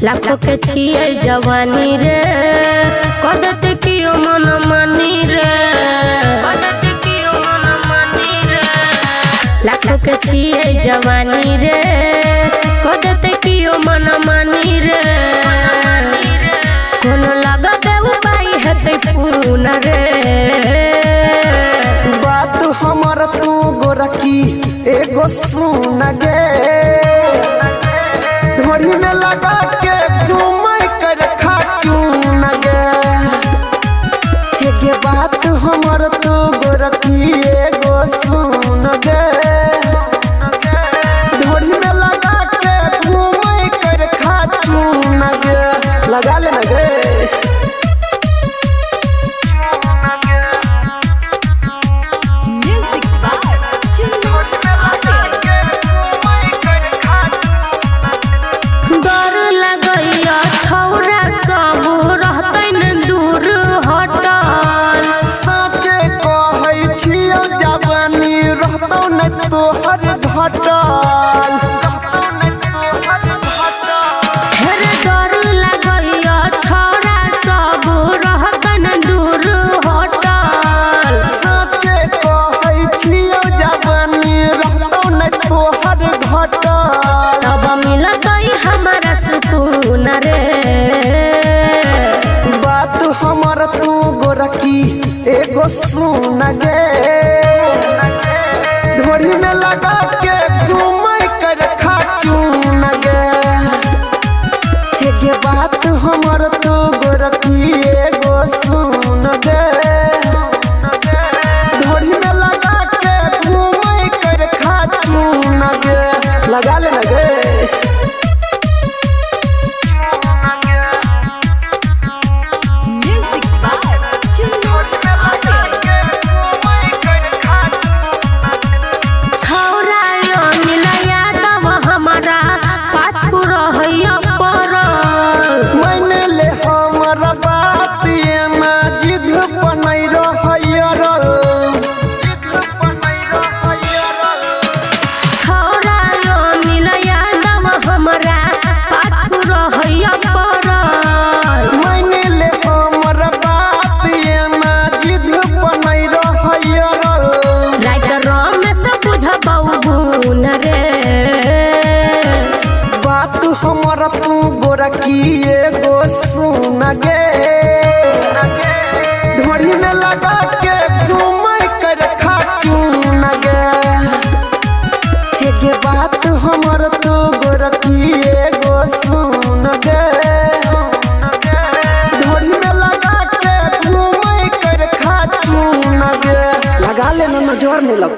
लाखों के छिए जवानी रे कदत कियो मन मानी रे कदत कियो मन मानी रे लाखों के छिए जवानी रे कदत कियो मन मानी रे कोनो लागत उपाय हेतै पूर्ण रे बात हमर तू गोरकी एगो सुन गे ढोरी में लगा के घूमै कर खाचून गे हे बात हमर तू गोरकी एगो सुन गे ढोरी में लगा के घूमै कर खाचून गे लगा ले गे तोहर घटल हेरे डर लगैया छौरा सब रहतन दूर हटल सचे कहै छियौ जवानी रहतौ नै तोहर घटल तब मिलतै हमरा सुकून रे बात हमर तू गोरकी एगो सुन गे ढोरी में लगा के घूमै कर खाचून गे हे बात हमर तू गोरकी एगो सुन गे ढोरी में लगा के घूमै कर खाचून गे लगा ले गे हमर तू गोरकी एगो सुन गे ढोरी में लगा के घूमै कर खाचून गे हे बात हमर तू गोरकी एगो सुन गे ढोरी में लगा के घूमै कर खाचून गे लगा ले ना जोर नहीं लग